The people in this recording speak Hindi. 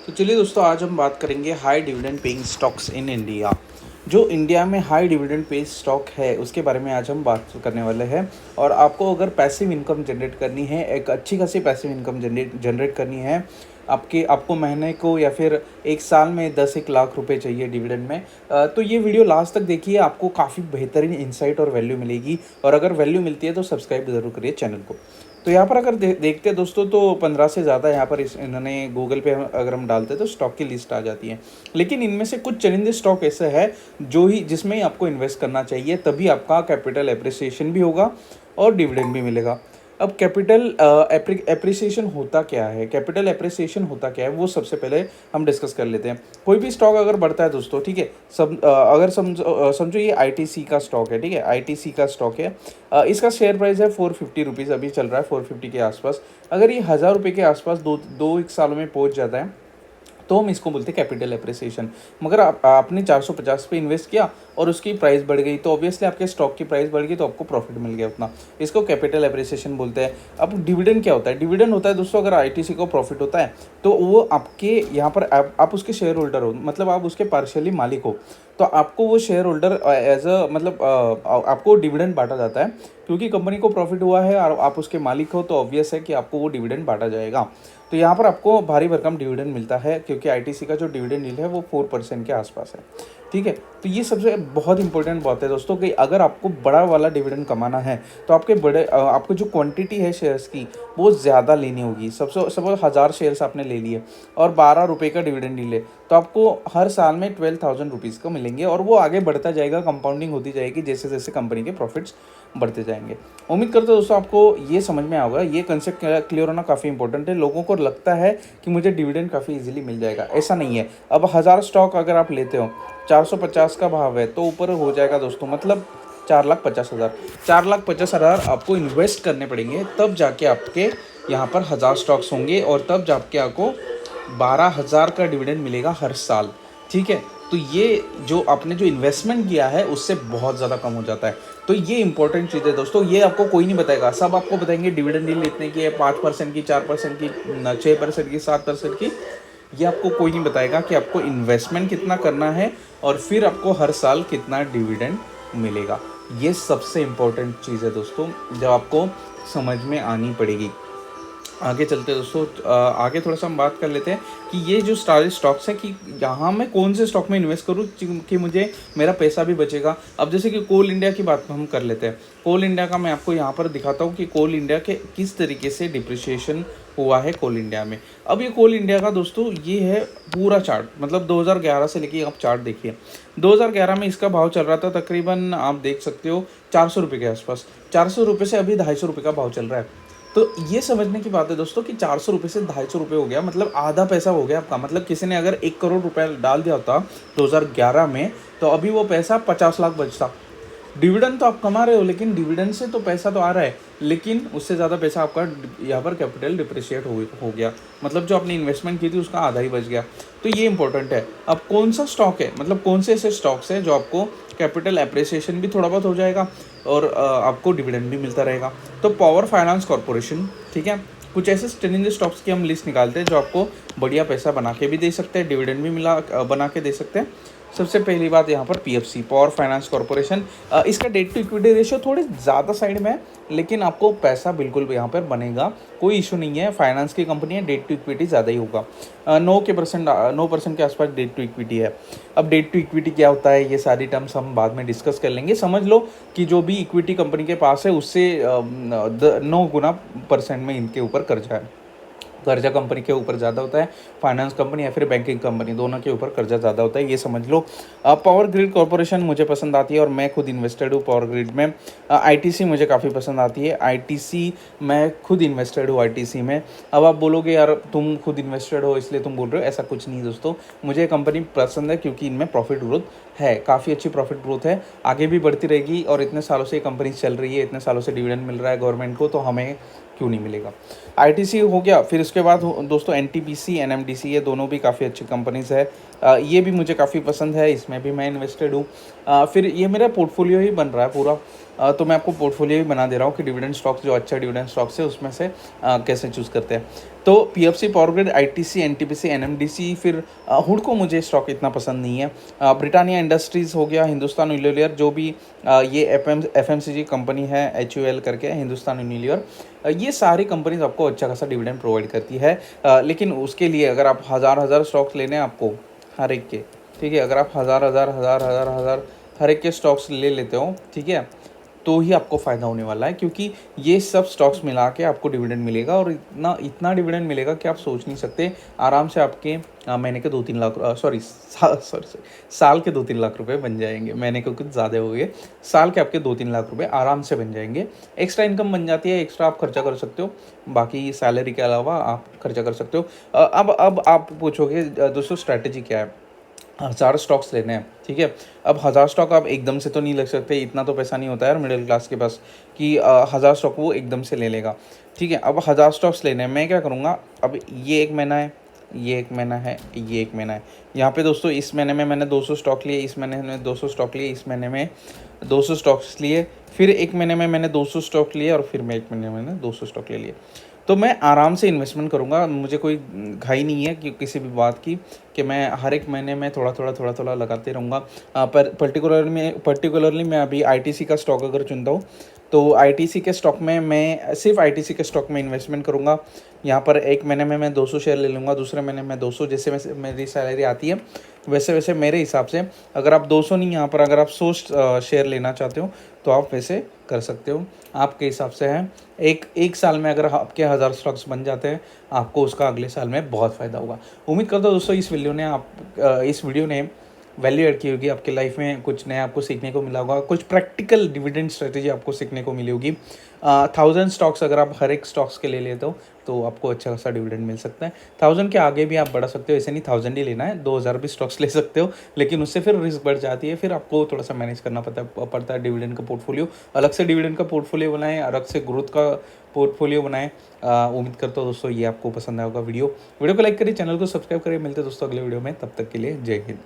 तो चलिए दोस्तों, आज हम बात करेंगे high dividend paying stocks in India. जो इंडिया में हाई डिविडेंड पे स्टॉक है उसके बारे में आज हम बात करने वाले हैं। और आपको अगर पैसिव इनकम जनरेट करनी है, एक अच्छी खासी पैसिव इनकम जनरेट करनी है, आपको महीने को या फिर एक साल में 10-1 लाख रुपए चाहिए डिविडेंड में, तो ये वीडियो लास्ट तक देखिए, आपको काफ़ी बेहतरीन इंसाइट और वैल्यू मिलेगी। और अगर वैल्यू मिलती है तो सब्सक्राइब ज़रूर करिए चैनल को। तो यहाँ पर अगर देखते हैं दोस्तों, तो 15 से ज़्यादा यहाँ पर इन्होंने गूगल पे अगर हम डालते हैं तो स्टॉक की लिस्ट आ जाती है। लेकिन इनमें से कुछ चुनिंदे स्टॉक ऐसे है जिसमें आपको इन्वेस्ट करना चाहिए, तभी आपका कैपिटल एप्रिसिएशन भी होगा और डिविडेंड भी मिलेगा। अब कैपिटल एप्रिसिएशन होता क्या है, कैपिटल एप्रिसिएशन होता क्या है, वो सबसे पहले हम डिस्कस कर लेते हैं। कोई भी स्टॉक अगर बढ़ता है दोस्तों, ठीक है, अगर समझो ये आईटीसी का स्टॉक है, ठीक है, आईटीसी का स्टॉक है। इसका शेयर प्राइस है 450 रुपीज़, अभी चल रहा है 450 के आसपास। अगर ये 1000 रुपये के आसपास दो एक सालों में पहुंच जाता है तो हम इसको बोलते हैं कैपिटल एप्रिसिएशन। मगर आपने 450 पे इन्वेस्ट किया और उसकी प्राइस बढ़ गई, तो ऑब्वियसली आपके स्टॉक की प्राइस बढ़ गई, तो आपको प्रॉफिट मिल गया उतना। इसको कैपिटल एप्रिसिएशन बोलते हैं। अब डिविडेंड क्या होता है? डिविडेंड होता है दोस्तों, अगर आईटीसी को प्रॉफिट होता है तो वो आपके यहाँ पर आप उसके शेयर होल्डर हो, मतलब आप उसके पार्शियली मालिक हो, तो आपको वो शेयर होल्डर एज अ मतलब आपको डिविडेंड बांटा जाता है। क्योंकि कंपनी को प्रॉफिट हुआ है और आप उसके मालिक हो, तो ऑब्वियस है कि आपको वो डिविडेंड बांटा जाएगा। तो यहाँ पर आपको भारी भरकम डिविडेंड मिलता है, क्योंकि आईटीसी का जो डिविडेंड यील्ड है वो 4% के आसपास है। ठीक है, तो ये सबसे बहुत इंपॉर्टेंट बात है दोस्तों कि अगर आपको बड़ा वाला डिविडेंड कमाना है तो आपको जो क्वांटिटी है शेयर्स की वो ज़्यादा लेनी होगी। सपोज 1000 शेयर्स आपने ले लिए और 12 रुपये का डिविडेंड ले, तो आपको हर साल में 12,000 रुपीज़ का मिलेंगे, और वो आगे बढ़ता जाएगा, कंपाउंडिंग होती जाएगी जैसे जैसे कंपनी के प्रॉफिट्स बढ़ते जाएंगे। उम्मीद करते हैं दोस्तों आपको ये समझ में आएगा। ये कंसेप्ट क्लियर होना काफ़ी इंपॉर्टेंट है। लोगों को लगता है कि मुझे डिविडेंड काफ़ी इजीली मिल जाएगा, ऐसा नहीं है। अब 1000 स्टॉक अगर आप लेते हो, 450 का भाव है, तो ऊपर हो जाएगा दोस्तों, मतलब 4,50,000। 4,50,000 आपको इन्वेस्ट करने पड़ेंगे, तब जाके आपके यहाँ पर 1000 स्टॉक्स होंगे, और तब जाके आपको 12,000 का डिविडेंड मिलेगा हर साल। ठीक है, तो ये जो आपने जो इन्वेस्टमेंट किया है उससे बहुत ज़्यादा कम हो जाता है। तो ये इंपॉर्टेंट चीज़ है दोस्तों, ये आपको कोई नहीं बताएगा। सब आपको बताएंगे डिविडेंड डील इतने की है, 5% की, 4% की, 6% की, 7% की। ये आपको कोई नहीं बताएगा कि आपको इन्वेस्टमेंट कितना करना है और फिर आपको हर साल कितना डिविडेंड मिलेगा। ये सबसे इम्पोर्टेंट चीज़ है दोस्तों, जो आपको समझ में आनी पड़ेगी। आगे चलते हैं दोस्तों, आगे थोड़ा सा हम बात कर लेते हैं कि ये जो सारे स्टॉक्स हैं, कि यहाँ मैं कौन से स्टॉक में इन्वेस्ट करूँ कि मुझे मेरा पैसा भी बचेगा। अब जैसे कि कोल इंडिया की बात हम कर लेते हैं। कोल इंडिया का मैं आपको यहाँ पर दिखाता हूँ कि कोल इंडिया के किस तरीके से डिप्रिसिएशन हुआ है कोल इंडिया में। अब ये कोल इंडिया का दोस्तों ये है पूरा चार्ट, मतलब 2011 से लेके आप चार्ट देखिए। 2011 में इसका भाव चल रहा था तकरीबन, आप देख सकते हो, 400 रुपये के आसपास। 400 रुपये से अभी 250 रुपये का भाव चल रहा है। तो ये समझने की बात है दोस्तों कि 400 रुपये से 250 रुपये हो गया, मतलब आधा पैसा हो गया आपका। मतलब किसी ने अगर 1 करोड़ रुपया डाल दिया होता 2011 में, तो अभी वो पैसा 50 लाख बचता। डिविडेंड तो आप कमा रहे हो, लेकिन डिविडेंड से तो पैसा तो आ रहा है, लेकिन उससे ज़्यादा पैसा आपका यहाँ पर कैपिटल डिप्रिशिएट हो गया। मतलब जो आपने इन्वेस्टमेंट की थी उसका आधा ही बच गया। तो ये इंपॉर्टेंट है। अब कौन सा स्टॉक है, मतलब कौन से ऐसे स्टॉक्स हैं जो आपको कैपिटल एप्रिसिएशन भी थोड़ा बहुत हो जाएगा और आपको डिविडेंड भी मिलता रहेगा। तो पावर फाइनेंस कॉर्पोरेशन, ठीक है, कुछ ऐसे स्टेनिंग स्टॉक्स की हम लिस्ट निकालते हैं जो आपको बढ़िया पैसा बना के भी दे सकते हैं, डिविडेंड भी बना के दे सकते हैं। सबसे पहली बात यहाँ पर पीएफसी, पावर फाइनेंस कॉर्पोरेशन। इसका डेट टू इक्विटी रेशियो थोड़ी ज़्यादा साइड में है, लेकिन आपको पैसा बिल्कुल यहाँ पर बनेगा, कोई इशू नहीं है। फाइनेंस की कंपनी है, डेट टू इक्विटी ज़्यादा ही होगा। 9% के आसपास डेट टू इक्विटी है। अब डेट टू इक्विटी क्या होता है, ये सारी टर्म्स हम बाद में डिस्कस कर लेंगे। समझ लो कि जो भी इक्विटी कंपनी के पास है उससे 9 गुना % में इनके ऊपर कर्जा है। कर्जा कंपनी के ऊपर ज़्यादा होता है, फाइनेंस कंपनी या फिर बैंकिंग कंपनी, दोनों के ऊपर कर्जा ज़्यादा होता है, ये समझ लो। पावर ग्रिड कॉर्पोरेशन मुझे पसंद आती है और मैं खुद इन्वेस्टेड हूँ पावर ग्रिड में। आईटीसी मुझे काफ़ी पसंद आती है, आईटीसी मैं खुद इन्वेस्टेड हूँ आईटीसी में। अब आप बोलोगे यार तुम खुद इन्वेस्टेड हो इसलिए तुम बोल रहे हो, ऐसा कुछ नहीं दोस्तों। मुझे कंपनी पसंद है क्योंकि इनमें प्रॉफिट ग्रोथ है, काफ़ी अच्छी प्रॉफिट ग्रोथ है, आगे भी बढ़ती रहेगी। और इतने सालों से ये कंपनी चल रही है, इतने सालों से डिविडेंड मिल रहा है गवर्नमेंट को, तो हमें क्यों नहीं मिलेगा। आईटीसी हो गया, फिर उसके बाद दोस्तों एनटीपीसी, एनएमडीसी, ये दोनों भी काफ़ी अच्छी कंपनीज़ है। ये भी मुझे काफ़ी पसंद है, इसमें भी मैं इन्वेस्टेड हूँ। फिर ये मेरा पोर्टफोलियो ही बन रहा है पूरा। तो मैं आपको पोर्टफोलियो ही बना दे रहा हूँ कि डिविडेंड स्टॉक्स, जो अच्छा डिविडेंड स्टॉक्स है उसमें से कैसे चूज़ करते हैं। तो PFC, power grid, ITC, NTPC, NMDC, फिर हुडको मुझे स्टॉक इतना पसंद नहीं है। ब्रिटानिया इंडस्ट्रीज़ हो गया, हिंदुस्तान यूनिलीवर, जो भी ये एफएमसीजी कंपनी है, एचयूएल करके, हिंदुस्तान यूनिलीवर, ये सारी कंपनीज आपको अच्छा खासा डिविडेंड प्रोवाइड करती है। लेकिन उसके लिए अगर आप हज़ार स्टॉक्स लेने हैं आपको, हर एक के, ठीक है, अगर आप हज़ार हर एक के स्टॉक्स ले लेते हो, ठीक है, तो ही आपको फ़ायदा होने वाला है, क्योंकि ये सब स्टॉक्स मिला के आपको डिविडेंड मिलेगा, और इतना इतना डिविडेंड मिलेगा कि आप सोच नहीं सकते। आराम से आपके महीने के 2-3 लाख, साल के 2-3 लाख रुपए बन जाएंगे। महीने के कुछ ज़्यादा हो गए, साल के आपके 2-3 लाख रुपए आराम से बन जाएंगे। एक्स्ट्रा इनकम बन जाती है, एक्स्ट्रा आप खर्चा कर सकते हो, बाकी सैलरी के अलावा आप खर्चा कर सकते हो। अब आप पूछोगे दोस्तों स्ट्रैटेजी क्या है। 1000 स्टॉक्स लेने हैं, ठीक है। अब 1000 स्टॉक आप एकदम से तो नहीं लग सकते, इतना तो पैसा नहीं होता है यार मिडिल क्लास के पास कि 1000 स्टॉक वो एकदम से ले लेगा, ठीक है। अब 1000 स्टॉक्स लेने हैं, मैं क्या करूँगा, अब ये 1 महीना है, ये 1 महीना है, ये 1 महीना है। यहाँ पे दोस्तों इस महीने में मैंने 200 स्टॉक लिए, इस महीने में 200 स्टॉक लिए, इस महीने में 200 स्टॉक्स लिए, फिर 1 महीने में मैंने 200 स्टॉक लिए, और फिर मैं 1 महीने में मैंने 200 स्टॉक ले लिए। तो मैं आराम से इन्वेस्टमेंट करूँगा, मुझे कोई घाई नहीं है कि किसी भी बात की, कि मैं हर एक महीने में थोड़ा लगाते रहूँगा। पर पर्टिकुलरली मैं अभी आईटीसी का स्टॉक अगर चुनता हूँ, तो आईटीसी के स्टॉक में मैं सिर्फ आईटीसी के स्टॉक में इन्वेस्टमेंट करूँगा। यहाँ पर 1 महीने में मैं 200 शेयर ले लूँगा, दूसरे महीने में 200, जैसे मेरी सैलरी आती है वैसे वैसे मेरे हिसाब से। अगर आप 200 नहीं, यहाँ पर अगर आप 100 शेयर लेना चाहते हो तो आप वैसे कर सकते हो, आपके हिसाब से है। एक साल में अगर आपके 1000 स्टॉक्स बन जाते हैं, आपको उसका अगले साल में बहुत फ़ायदा होगा। उम्मीद करता हूँ दोस्तों इस वीडियो ने वैल्यू ऐड की होगी आपकी लाइफ में, कुछ नया आपको सीखने को मिला होगा, कुछ प्रैक्टिकल डिविडेंड स्ट्रेटेजी आपको सीखने को मिली होगी। 1000 स्टॉक्स अगर आप हर एक स्टॉक्स के ले लेते हो तो आपको अच्छा खासा डिविडेंड मिल सकता है। 1000 के आगे भी आप बढ़ा सकते हो, ऐसे नहीं 1000 ही लेना है, 2000 भी स्टॉक्स ले सकते हो, लेकिन उससे फिर रिस्क बढ़ जाती है, फिर आपको थोड़ा सा मैनेज करना पड़ता है डिविडेंड का पोर्टफोलियो। अलग से डिविडेंड का पोर्टफोलियो बनाएं, अलग से ग्रोथ का पोर्टफोलियो बनाएं। उम्मीद करता हूँ दोस्तों ये आपको पसंद आएगा वीडियो को लाइक करिए, चैनल को सब्सक्राइब करिए। मिलते हैं दोस्तों अगले वीडियो में, तब तक के लिए जय हिंद।